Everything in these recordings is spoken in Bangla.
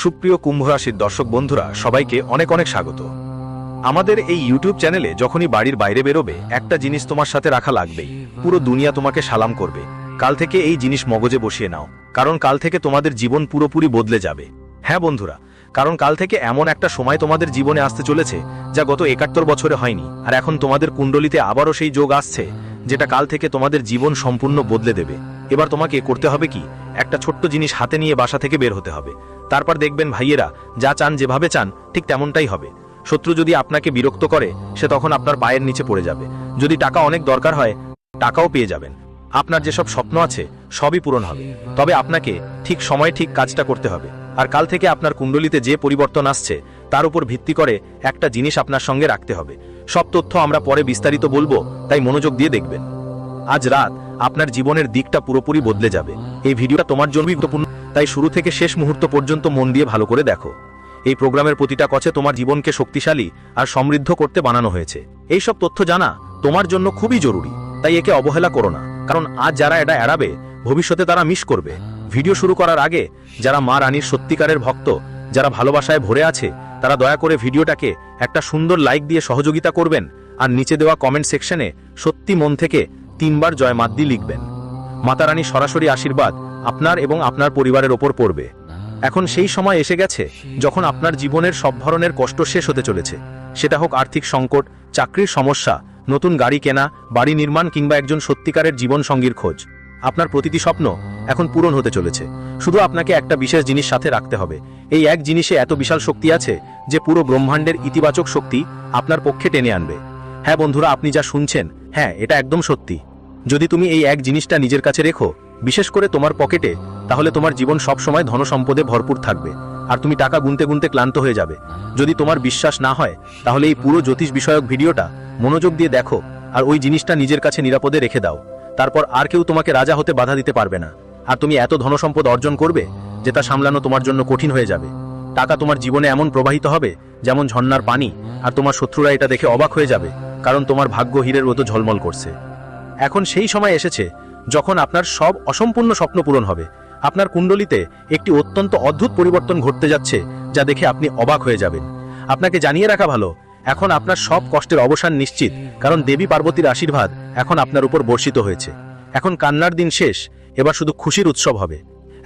সুপ্রিয় কুম্ভ রাশির দর্শক বন্ধুরা, সবাইকে অনেক অনেক স্বাগত। আমাদের এই ইউটিউব চ্যানেলে যখনই বাড়ির বাইরে বেরোবে, একটা জিনিস তোমার সাথে রাখা লাগবেই। পুরো দুনিয়া তোমাকে সালাম করবে। কাল থেকে এই জিনিস মগজে বসিয়ে নাও, কারণ কাল থেকে তোমাদের জীবন পুরোপুরি বদলে যাবে। হ্যাঁ বন্ধুরা, কারণ কাল থেকে এমন একটা সময় তোমাদের জীবনে আসতে চলেছে যা গত ৭১ বছরে হয়নি। আর এখন তোমাদের কুণ্ডলিতে আবারও সেই যোগ আসছে, যেটা কাল থেকে তোমাদের জীবন সম্পূর্ণ বদলে দেবে। এবার তোমাকে করতে হবে কি, একটা ছোট্ট জিনিস হাতে নিয়ে বাসা থেকে বের হতে হবে। তারপর দেখবেন ভাইয়েরা, যা চান যেভাবে চান ঠিক তেমনটাই হবে। শত্রু যদি আপনাকে বিরক্ত করে, সে তখন আপনার পায়ের নিচে পড়ে যাবে। যদি টাকা অনেক দরকার হয়, টাকাও পেয়ে যাবেন। আপনার যেসব স্বপ্ন আছে সবই পূরণ হবে। তবে আপনাকে ঠিক সময়ে ঠিক কাজটা করতে হবে। আর কাল থেকে আপনার কুণ্ডলিতে যে পরিবর্তন আসছে তার উপর ভিত্তি করে একটা জিনিস আপনার সঙ্গে রাখতে হবে। সব তথ্য আমরা পরে বিস্তারিত বলবো, তাই মনোযোগ দিয়ে দেখবেন। আজ রাত আপনার জীবনের দিকটা পুরোপুরি বদলে যাবে। এই ভিডিওটা তোমার জন্য গুরুত্বপূর্ণ, তাই শুরু থেকে শেষ মুহূর্ত পর্যন্ত মন দিয়ে ভালো করে দেখো। এই প্রোগ্রামের প্রতিটা কছে তোমার জীবনকে শক্তিশালী আর সমৃদ্ধ করতে বানানো হয়েছে। এই সব তথ্য জানা তোমার জন্য খুবই জরুরি, তাই একে অবহেলা করো না। কারণ আজ যারা এটা এড়াবে, ভবিষ্যতে তারা মিস করবে। ভিডিও শুরু করার আগে যারা মা রানীর সত্যিকারের ভক্ত, যারা ভালোবাসায় ভরে আছে, তারা দয়া করে ভিডিওটাকে একটা সুন্দর লাইক দিয়ে সহযোগিতা করবেন। আর নিচে দেওয়া কমেন্ট সেকশনে সত্যি মন থেকে ৩ বার জয় মা দি লিখবেন। মাতা রানীর সরাসরি আশীর্বাদ আপনার এবং আপনার পরিবারের ওপর পড়বে। এখন সেই সময় এসে গেছে যখন আপনার জীবনের সব ধরনের কষ্ট শেষ হতে চলেছে। সেটা হোক আর্থিক সংকট, চাকরির সমস্যা, নতুন গাড়ি কেনা, বাড়ি নির্মাণ কিংবা একজন সত্যিকারের জীবন সঙ্গীর খোঁজ। আপনার প্রতিটি স্বপ্ন এখন পূরণ হতে চলেছে। শুধু আপনাকে একটা বিশেষ জিনিস সাথে রাখতে হবে। এই এক জিনিসে এত বিশাল শক্তি আছে যে পুরো ব্রহ্মাণ্ডের ইতিবাচক শক্তি আপনার পক্ষে টেনে আনবে। হ্যাঁ বন্ধুরা, আপনি যা শুনছেন, হ্যাঁ এটা একদম সত্যি। যদি তুমি এই এক জিনিসটা নিজের কাছে রেখো, বিশেষ করে তোমার পকেটে, তাহলে তোমার জীবন সব সময় ধনসম্পদে ভরপুর থাকবে। আর তুমি টাকা গুনতে গুনতে ক্লান্ত হয়ে যাবে। যদি তোমার বিশ্বাস না হয়, তাহলে এই পুরো জ্যোতিষ বিষয়ক ভিডিওটা মনোযোগ দিয়ে দেখো আর ওই জিনিসটা নিজের কাছে নিরাপদে রেখে দাও। তারপর আর কেউ তোমাকে রাজা হতে বাধা দিতে পারবে না। আর তুমি এত ধনসম্পদ অর্জন করবে যে তা সামলানো তোমার জন্য কঠিন হয়ে যাবে। টাকা তোমার জীবনে এমন প্রবাহিত হবে যেমন ঝর্ণার পানি, আর তোমার শত্রুরা এটা দেখে অবাক হয়ে যাবে, কারণ তোমার ভাগ্য হীরের মতো ঝলমল করছে। এখন সেই সময় এসেছে যখন আপনার সব অসম্পূর্ণ স্বপ্ন পূরণ হবে। আপনার কুণ্ডলিতে একটি অত্যন্ত অদ্ভুত পরিবর্তন ঘটতে যাচ্ছে, যা দেখে আপনি অবাক হয়ে যাবেন। আপনাকে জানিয়ে রাখা ভালো, এখন আপনার সব কষ্টের অবসান নিশ্চিত, কারণ দেবী পার্বতীর আশীর্বাদ এখন আপনার উপর বর্ষিত হয়েছে। এখন কান্নার দিন শেষ, এবার শুধু খুশির উৎসব হবে।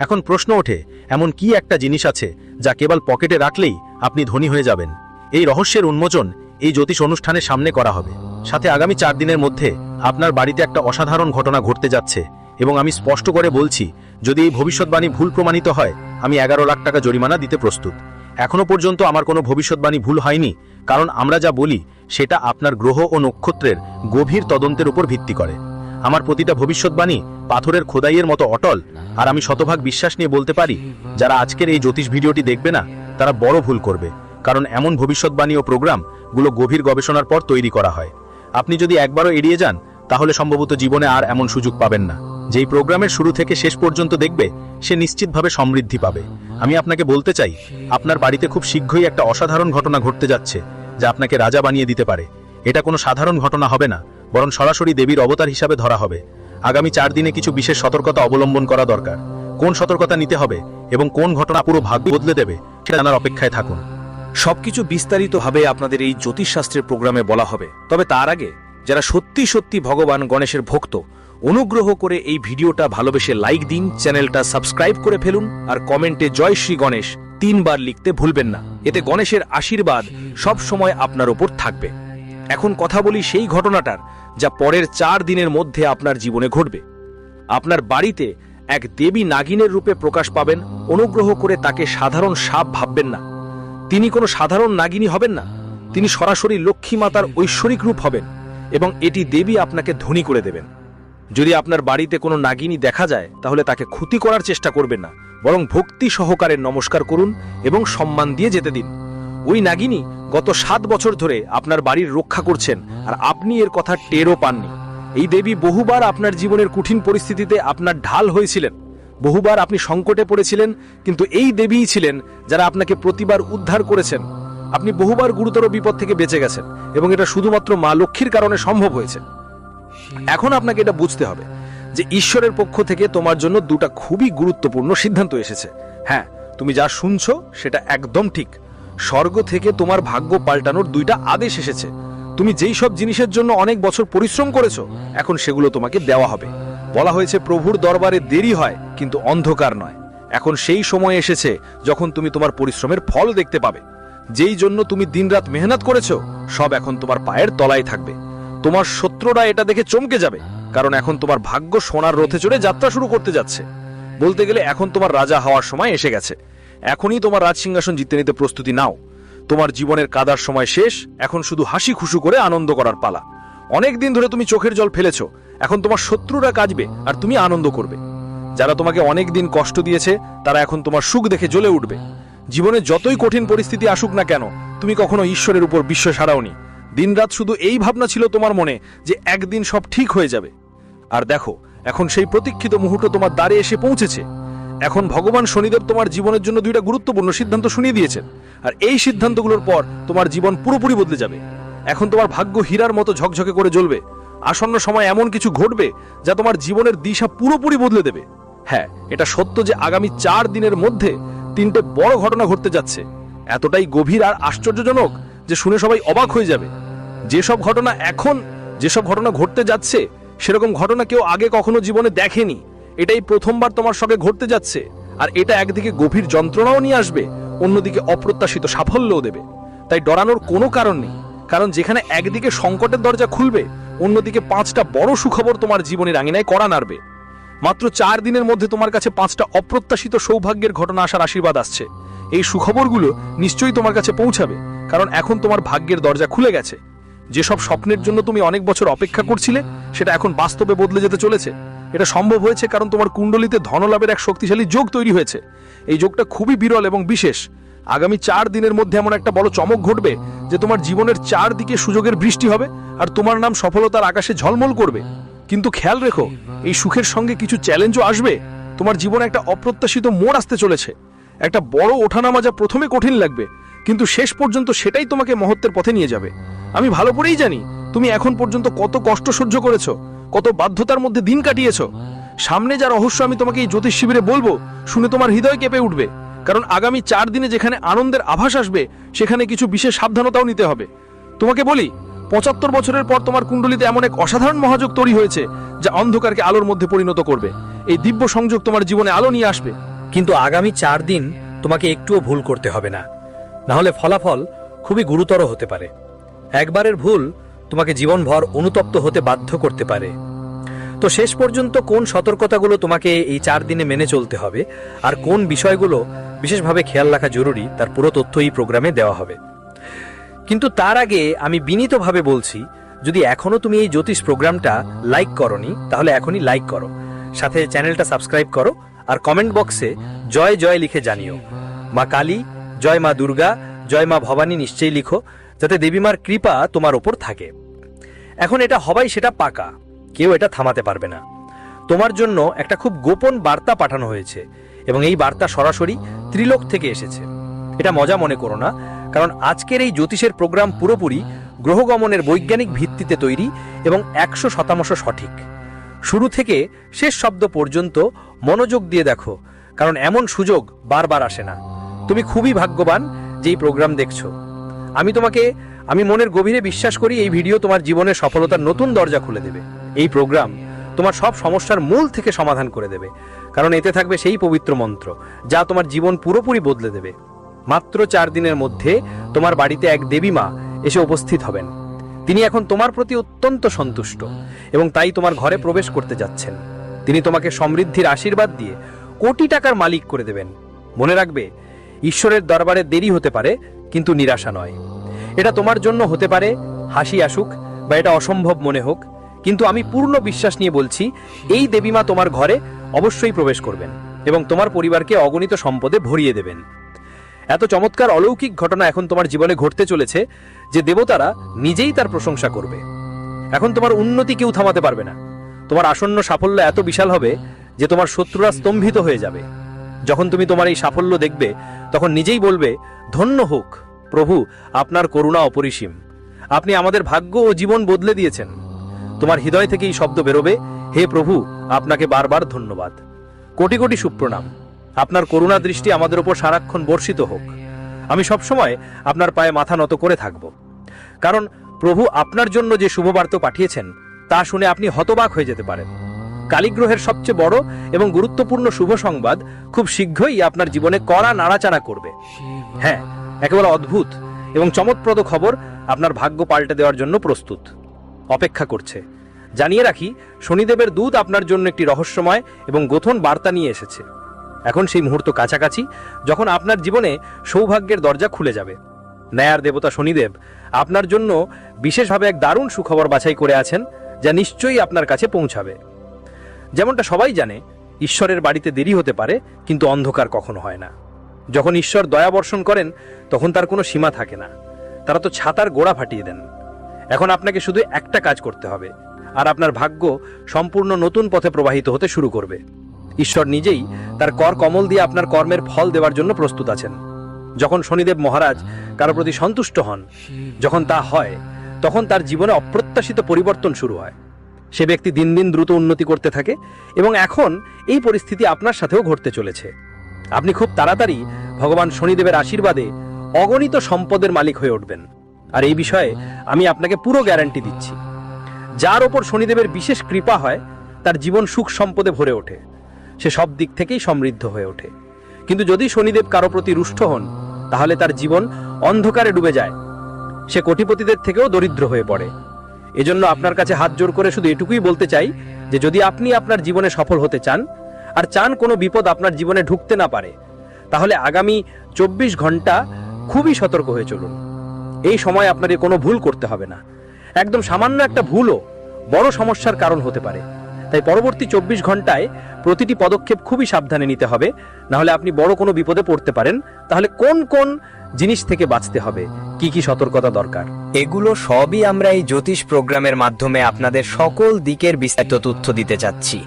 এখন প্রশ্ন ওঠে, এমন কি একটা জিনিস আছে যা কেবল পকেটে রাখলেই আপনি ধনী হয়ে যাবেন? এই রহস্যের উন্মোচন এই জ্যোতিষ অনুষ্ঠানের সামনে করা হবে। সাথে আগামী 4 দিনের মধ্যে আপনার বাড়িতে একটা অসাধারণ ঘটনা ঘটতে যাচ্ছে। এবং আমি স্পষ্ট করে বলছি, যদি এই ভবিষ্যৎবাণী ভুল প্রমাণিত হয়, আমি 11 লাখ টাকা জরিমানা দিতে প্রস্তুত। এখনো পর্যন্ত আমার কোনো ভবিষ্যৎবাণী ভুল হয়নি, কারণ আমরা যা বলি সেটা আপনার গ্রহ ও নক্ষত্রের গভীর তদন্তের উপর ভিত্তি করে। আমার প্রতিটা ভবিষ্যৎবাণী পাথরের খোদাইয়ের মতো অটল। আর আমি শতভাগ বিশ্বাস নিয়ে বলতে পারি, যারা আজকের এই জ্যোতিষ ভিডিওটি দেখবে না, তারা বড় ভুল করবে। কারণ এমন ভবিষ্যৎবাণী ও প্রোগ্রামগুলো গভীর গবেষণার পর তৈরি করা হয়। আপনি যদি একবারও এড়িয়ে যান, তাহলে সম্ভবত জীবনে আর এমন সুযোগ পাবেন না। যেই প্রোগ্রামের শুরু থেকে শেষ পর্যন্ত দেখবে, সে নিশ্চিতভাবে সমৃদ্ধি পাবে। আমি আপনাকে বলতে চাই, আপনার বাড়িতে খুব শীঘ্রই একটা অসাধারণ ঘটনা ঘটতে যাচ্ছে, যা আপনাকে রাজা বানিয়ে দিতে পারে। এটা কোনো সাধারণ ঘটনা হবে না, বরং সরাসরি দেবীর অবতার হিসাবে ধরা হবে। আগামী 4 দিনে কিছু বিশেষ সতর্কতা অবলম্বন করা দরকার। কোন সতর্কতা নিতে হবে এবং কোন ঘটনা পুরো ভাগ্য বদলে দেবে, সেটা জানার অপেক্ষায় থাকুন। সবকিছু বিস্তারিতভাবে আপনাদের এই জ্যোতিষশাস্ত্রের প্রোগ্রামে বলা হবে। তবে তার আগে যারা সত্যি সত্যি ভগবান গণেশের ভক্ত, অনুগ্রহ করে এই ভিডিওটা ভালোবেসে লাইক দিন, চ্যানেলটা সাবস্ক্রাইব করে ফেলুন, আর কমেন্টে জয় শ্রী গণেশ 3 বার লিখতে ভুলবেন না। এতে গণেশের আশীর্বাদ সব সময় আপনার ওপর থাকবে। এখন কথা বলি সেই ঘটনাটার, যা পরের 4 দিনের মধ্যে আপনার জীবনে ঘটবে। আপনার বাড়িতে এক দেবী নাগিনের রূপে প্রকাশ পাবেন। অনুগ্রহ করে তাকে সাধারণ সাপ ভাববেন না। তিনি কোনো সাধারণ নাগিনী হবেন না, তিনি সরাসরি লক্ষ্মী মাতার ঐশ্বরিক রূপ হবেন, এবং এটি দেবী আপনাকে ধনী করে দেবেন। যদি আপনার বাড়িতে কোনো নাগিনী দেখা যায়, তাহলে তাকে ক্ষতি করার চেষ্টা করবেন না, বরং ভক্তি সহকারে নমস্কার করুন এবং সম্মান দিয়ে যেতে দিন। ওই নাগিনী গত 7 বছর ধরে আপনার বাড়ির রক্ষা করছেন, আর আপনি এর কথা টেরও পাননি। এই দেবী বহুবার আপনার জীবনের কঠিন পরিস্থিতিতে আপনার ঢাল হয়েছিলেন। বহুবার আপনি সংকটে পড়েছিলেন, কিন্তু এই দেবীই ছিলেন যারা আপনাকে প্রতিবার উদ্ধার করেছেন। আপনি বহুবার গুরুতর বিপদ থেকে বেঁচে গেছেন, এবং এটা শুধুমাত্র মা লক্ষ্মীর কারণে সম্ভব হয়েছে। এখন আপনাকে এটা বুঝতে হবে যে ঈশ্বরের পক্ষ থেকে তোমার জন্য 2টা খুবই গুরুত্বপূর্ণ সিদ্ধান্ত এসেছে। হ্যাঁ, তুমি যা শুনছো সেটা একদম ঠিক। স্বর্গ থেকে তোমার ভাগ্য পাল্টানোর 2টা আদেশ এসেছে। তুমি যেই সব জিনিসের জন্য অনেক বছর পরিশ্রম করেছো, এখন সেগুলো তোমাকে দেওয়া হবে। বলা হয়েছে প্রভুর দরবারে দেরি হয় কিন্তু অন্ধকার নয়। এখন সেই সময় এসেছে যখন তুমি তোমার পরিশ্রমের ফল দেখতে পাবে। যেই জন্য তুমি দিনরাত মেহনত করেছো, সব এখন তোমার পায়ের তলায় থাকবে। তোমার শত্রুরা এটা দেখে চমকে যাবে, কারণ এখন তোমার ভাগ্য সোনার রথে চড়ে যাত্রা শুরু করতে যাচ্ছে। বলতে গেলে এখন তোমার রাজা হওয়ার সময় এসে গেছে। এখনই তোমার রাজসিংহাসন জিতে নিতে প্রস্তুতি নাও। তোমার জীবনের কাদার সময় শেষ, এখন শুধু হাসি খুশু করে আনন্দ করার পালা। অনেক দিন ধরে তুমি চোখের জল ফেলেছো, এখন তোমার শত্রুরা কাঁদবে আর তুমি আনন্দ করবে। যারা তোমাকে অনেক দিন কষ্ট দিয়েছে, তারা এখন তোমার সুখ দেখে জ্বলে উঠবে। জীবনে যতই কঠিন পরিস্থিতি আসুক না কেন, তুমি কখনো ঈশ্বরের উপর বিশ্বাস হারাওনি। দিনরাত শুধু এই ভাবনা ছিল তোমার মনে যে একদিন সব ঠিক হয়ে যাবে। আর দেখো, এখন সেই প্রতীক্ষিত মুহূর্ত তোমার দ্বারে এসে পৌঁছেছে। এখন ভগবান শনিদেব তোমার জীবনের জন্য 2টা গুরুত্বপূর্ণ সিদ্ধান্ত শুনিয়ে দিয়েছেন, আর এই সিদ্ধান্তগুলোর পর তোমার জীবন পুরোপুরি বদলে যাবে। এখন তোমার ভাগ্য হীরার মতো ঝকঝকে করে জ্বলবে। আসন্ন সময় এমন কিছু ঘটবে যা তোমার জীবনের দিশা পুরোপুরি বদলে দেবে। হ্যাঁ, এটা সত্য যে আগামী 4 দিনের মধ্যে 3টে বড় ঘটনা ঘটতে যাচ্ছে। এতটাই গভীর আর আশ্চর্যজনক যে শুনে সবাই অবাক হয়ে যাবে। যেসব ঘটনা ঘটতে যাচ্ছে, সেরকম ঘটনা কেউ আগে কখনো জীবনে দেখেনি। এটাই প্রথমবার তোমার সঙ্গে ঘটতে যাচ্ছে। আর এটা একদিকে গভীর যন্ত্রণাও নিয়ে আসবে, অন্যদিকে অপ্রত্যাশিত সাফল্যও দেবে। তাই ডরানোর কোনো কারণ নেই, কারণ যেখানে একদিকে সংকটের দরজা খুলবে, অন্যদিকে 5টা বড় সুখবর তোমার জীবনের আঙিনায় কড়া নাড়বে। মাত্র 4 দিনের মধ্যে তোমার কাছে 5টা অপ্রত্যাশিত সৌভাগ্যের ঘটনা আসার আশীর্বাদ আসছে। এই সুখবরগুলো নিশ্চয়ই তোমার কাছে পৌঁছাবে, কারণ এখন তোমার ভাগ্যের দরজা খুলে গেছে। যেসব স্বপ্নের জন্য তুমি অনেক বছর অপেক্ষা করছিলে, সেটা এখন বাস্তবে বদলে যেতে চলেছে। এটা সম্ভব হয়েছে কারণ তোমার কুণ্ডলিতে ধনলাভের এক শক্তিশালী যোগ তৈরি হয়েছে। এই যোগটা খুবই বিরল এবং বিশেষ। আগামী 4 দিনের মধ্যে এমন একটা বড় চমক ঘটবে যে তোমার জীবনের 4 দিকে সুযোগের বৃষ্টি হবে, আর তোমার নাম সফলতার আকাশে ঝলমল করবে। কিন্তু খেয়াল রেখো, এই সুখের সঙ্গে কিছু চ্যালেঞ্জও আসবে। তোমার জীবনে একটা অপ্রত্যাশিত মোড় আসতে চলেছে। একটা বড় ওঠানামা যা প্রথমে কঠিন লাগবে, কিন্তু শেষ পর্যন্ত সেটাই তোমাকে মহত্বের পথে নিয়ে যাবে। আমি ভালো করেই জানি তুমি এখন পর্যন্ত কত কষ্ট সহ্য করেছো, কত বাধ্যতার মধ্যে দিন কাটিয়েছো। সামনে যা রহস্য আমি তোমাকে এই জ্যোতিষ শিবিরে বলবো, শুনে তোমার হৃদয় কেঁপে উঠবে। কারণ আগামী 4 দিনে যেখানে আনন্দের আভাস আসবে, সেখানে কিছু বিশেষ সাবধানতাও নিতে হবে। তোমাকে বলি, 75 বছরের পর তোমার কুণ্ডলিতে এমন এক অসাধারণ মহাযোগ তৈরি হয়েছে যা অন্ধকারকে আলোর মধ্যে পরিণত করবে। এই দিব্য সংযোগ তোমার জীবনে আলো নিয়ে আসবে। কিন্তু আগামী 4 দিন তোমাকে একটুও ভুল করতে হবে না, না হলে ফলাফল খুবই গুরুতর হতে পারে। একবারের ভুল তোমাকে জীবনভর অনুতপ্ত হতে বাধ্য করতে পারে। তো শেষ পর্যন্ত কোন সতর্কতাগুলো তোমাকে এই 4 দিনে মেনে চলতে হবে, আর কোন বিষয়গুলো বিশেষভাবে খেয়াল রাখা জরুরি, তার পুরো তথ্য এই প্রোগ্রামে দেওয়া হবে। কিন্তু তার আগে আমি বিনীতভাবে বলছি, যদি এখনো তুমি এই জ্যোতিষ প্রোগ্রামটা লাইক করনি, তাহলে এখনই লাইক করো, সাথে চ্যানেলটা সাবস্ক্রাইব করো, আর কমেন্ট বক্সে জয় জয় লিখে জানিও। মা কালী, জয় মা দুর্গা, জয় মা ভবানী নিশ্চয়ই লিখো, যাতে দেবীমার কৃপা তোমার ওপর থাকে। এখন এটা হবাই সেটা পাকা, কেউ এটা থামাতে পারবে না। তোমার জন্য একটা খুব গোপন বার্তা পাঠানো হয়েছে, এবং এই বার্তা সরাসরি ত্রিলোক থেকে এসেছে। এটা মজা মনে করো না, কারণ আজকের এই জ্যোতিষের প্রোগ্রাম পুরোপুরি গ্রহগমনের বৈজ্ঞানিক ভিত্তিতে তৈরি এবং 100% সঠিক। শুরু থেকে শেষ শব্দ পর্যন্ত মনোযোগ দিয়ে দেখো, কারণ এমন সুযোগ বারবার আসে না। তুমি খুবই ভাগ্যবান যে এই প্রোগ্রাম দেখছো। আমি মনের গভীরে বিশ্বাস করি এই ভিডিও তোমার জীবনের সফলতার নতুন দরজা খুলে দেবে। এই প্রোগ্রাম তোমার সব সমস্যার মূল থেকে সমাধান করে দেবে, কারণ এতে থাকবে সেই পবিত্র মন্ত্র যা তোমার জীবন পুরোপুরি বদলে দেবে। মাত্র 4 দিনের মধ্যে তোমার বাড়িতে এক দেবী মা এসে উপস্থিত হবেন। তিনি এখন তোমার প্রতি অত্যন্ত সন্তুষ্ট এবং তাই তোমার ঘরে প্রবেশ করতে যাচ্ছেন। তিনি তোমাকে সমৃদ্ধির আশীর্বাদ দিয়ে কোটি টাকার মালিক করে দেবেন। মনে রাখবে, ঈশ্বরের দরবারে দেরি হতে পারে, কিন্তু নিরাশা নয়। এটা তোমার জন্য হতে পারে হাসি আসুক বা এটা অসম্ভব মনে হোক, কিন্তু আমি পূর্ণ বিশ্বাস নিয়ে বলছি, এই দেবীমা তোমার ঘরে অবশ্যই প্রবেশ করবেন এবং তোমার পরিবারকে অগণিত সম্পদে ভরিয়ে দেবেন। এত চমৎকার অলৌকিক ঘটনা এখন তোমার জীবনে ঘটতে চলেছে যে দেবতারা নিজেই তার প্রশংসা করবে। এখন তোমার উন্নতি কেউ থামাতে পারবে না। তোমার আসন্ন সাফল্য এত বিশাল হবে যে তোমার শত্রুরা স্তম্ভিত হয়ে যাবে। যখন তুমি তোমার এই সাফল্য দেখবে, তখন নিজেই বলবে, ধন্য হোক প্রভু, আপনার করুণা অপরিসীম। আপনি আমাদের ভাগ্য ও জীবন বদলে দিয়েছেন। তোমার হৃদয় থেকে এই শব্দ বেরোবে, হে প্রভু, আপনাকে বারবার ধন্যবাদ, কোটি কোটি সুপ্রণাম। আপনার করুণা দৃষ্টি আমাদের উপর সারাক্ষণ বর্ষিত হোক। আমি সবসময় আপনার পায়ে মাথা নত করে থাকব, কারণ প্রভু আপনার জন্য যে শুভবার্তা পাঠিয়েছেন তা শুনে আপনি হতবাক হয়ে যেতে পারেন। কালীগ্রহের সবচেয়ে বড় এবং গুরুত্বপূর্ণ শুভ সংবাদ খুব শীঘ্রই আপনার জীবনে কড়া নাড়াচাড়া করবে। হ্যাঁ, একেবারে অদ্ভুত এবং চমৎপ্রদ খবর আপনার ভাগ্য পাল্টে দেওয়ার জন্য প্রস্তুত অপেক্ষা করছে। জানিয়ে রাখি, শনিদেবের দূত আপনার জন্য একটি রহস্যময় এবং গোথন বার্তা নিয়ে এসেছে। এখন সেই মুহূর্ত কাছাকাছি যখন আপনার জীবনে সৌভাগ্যের দরজা খুলে যাবে। ন্যায়ের দেবতা শনিদেব আপনার জন্য বিশেষভাবে এক দারুণ সুখবর বাছাই করে আছেন, যা নিশ্চয়ই আপনার কাছে পৌঁছাবে। যেমনটা সবাই জানে, ঈশ্বরের বাড়িতে দেরি হতে পারে, কিন্তু অন্ধকার কখনো হয় না। যখন ঈশ্বর দয়া বর্ষণ করেন তখন তার কোনো সীমা থাকে না। তারা তো ছাতার গোড়া ফাটিয়ে দেন। এখন আপনাকে শুধু একটা কাজ করতে হবে, আর আপনার ভাগ্য সম্পূর্ণ নতুন পথে প্রবাহিত হতে শুরু করবে। ঈশ্বর নিজেই তার কর কমল দিয়ে আপনার কর্মের ফল দেওয়ার জন্য প্রস্তুত আছেন। যখন শনিদেব মহারাজ কারো প্রতি সন্তুষ্ট হন, যখন তা হয়, তখন তার জীবনে অপ্রত্যাশিত পরিবর্তন শুরু হয়। সে ব্যক্তি দিন দিন দ্রুত উন্নতি করতে থাকে এবং এখন এই পরিস্থিতি আপনার সাথেও ঘটতে চলেছে। আপনি খুব তাড়াতাড়ি ভগবান শনিদেবের আশীর্বাদে অগণিত সম্পদের মালিক হয়ে উঠবেন। আর এই বিষয়ে আমি আপনাকে পুরো গ্যারান্টি দিচ্ছি। যার ওপর শনিদেবের বিশেষ কৃপা হয় তার জীবন সুখ সম্পদে ভরে ওঠে, সে সব দিক থেকেই সমৃদ্ধ হয়ে ওঠে। কিন্তু যদি শনিদেব কারো প্রতি রুষ্ট হন, তাহলে তার জীবন অন্ধকারে ডুবে যায়, সে কোটিপতিদের থেকেও দরিদ্র হয়ে পড়ে। এজন্য আপনার কাছে হাত জোড় করে শুধু এটুকুই বলতে চাই যে যদি আপনি আপনার জীবনে সফল হতে চান আর চান কোনো বিপদ আপনার জীবনে ঢুকতে না পারে, তাহলে আগামী 24 ঘন্টা খুবই সতর্ক হয়ে চলুন। এই সময় আপনাকে কোনো ভুল করতে হবে না। একদম সামান্য একটা ভুলও বড় সমস্যার কারণ হতে পারে। তাই পরবর্তী 24 ঘন্টায় প্রতিটি পদক্ষেপ খুবই সাবধানে নিতে হবে, না হলে আপনি বড় কোনো বিপদে পড়তে পারেন। তাহলে কোন কোন জিনিস থেকে বাঁচতে হবে, কি কি সতর্কতা দরকার, এগুলো সবই আমরা এই জ্যোতিষ প্রোগ্রামের মাধ্যমে আপনাদের সকল দিকের বিস্তারিত তথ্য দিতে চাচ্ছি।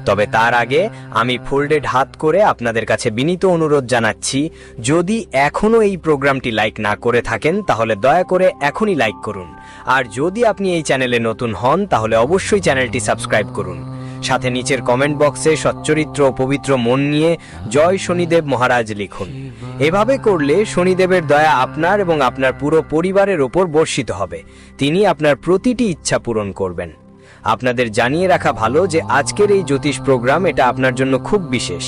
তবে তার আগে আমি ফোল্ডেড হাত করে আপনাদের কাছে বিনীত অনুরোধ জানাচ্ছি, যদি এখনো এই প্রোগ্রামটি লাইক না করে থাকেন তাহলে দয়া করে এখনই লাইক করুন। আর যদি আপনি এই চ্যানেলে নতুন হন তাহলে অবশ্যই চ্যানেলটি সাবস্ক্রাইব করুন। সাথে নিচের কমেন্ট বক্সে সচ্চরিত্র ও পবিত্র মন নিয়ে জয় শনিদেব মহারাজ লিখুন। এভাবে করলে শনিদেবের দয়া আপনার এবং আপনার পুরো পরিবারের ওপর বর্ষিত হবে। তিনি আপনার প্রতিটি ইচ্ছা পূরণ করবেন। আপনাদের জানিয়ে রাখা ভালো যে আজকের এই জ্যোতিষ প্রোগ্রাম এটা আপনার জন্য খুব বিশেষ,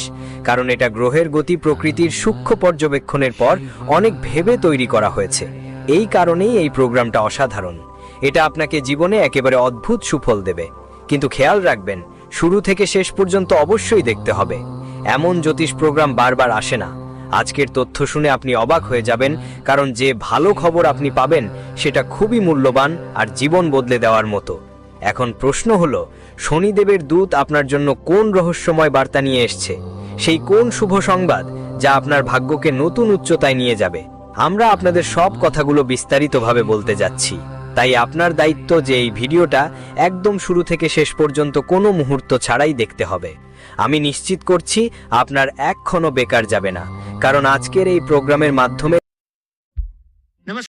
কারণ এটা গ্রহের গতি প্রকৃতির সূক্ষ্ম পর্যবেক্ষণের পর অনেক ভেবে তৈরি করা হয়েছে। এই কারণেই এই প্রোগ্রামটা অসাধারণ। এটা আপনাকে জীবনে একেবারে অদ্ভুত সুফল দেবে। কিন্তু খেয়াল রাখবেন, শুরু থেকে শেষ পর্যন্ত অবশ্যই দেখতে হবে। এমন জ্যোতিষ প্রোগ্রাম বারবার আসে না। আজকের তথ্য শুনে আপনি অবাক হয়ে যাবেন, কারণ যে ভালো খবর আপনি পাবেন সেটা খুবই মূল্যবান আর জীবন বদলে দেওয়ার মতো। এখন প্রশ্ন হলো, শনিদেবের দূত আপনার জন্য কোন রহস্যময় বার্তা নিয়ে এসছে? সেই কোন শুভ সংবাদ যা আপনার ভাগ্যকে নতুন উচ্চতায় নিয়ে যাবে? আমরা আপনাদের সব কথাগুলো বিস্তারিতভাবে বলতে যাচ্ছি। তাই আপনার দায়িত্ব যে এই ভিডিওটা একদম শুরু থেকে শেষ পর্যন্ত কোনো মুহূর্ত ছাড়াই দেখতে হবে। আমি নিশ্চিত করছি আপনার এক ক্ষণও বেকার যাবে না, কারণ আজকের এই প্রোগ্রামের মাধ্যমে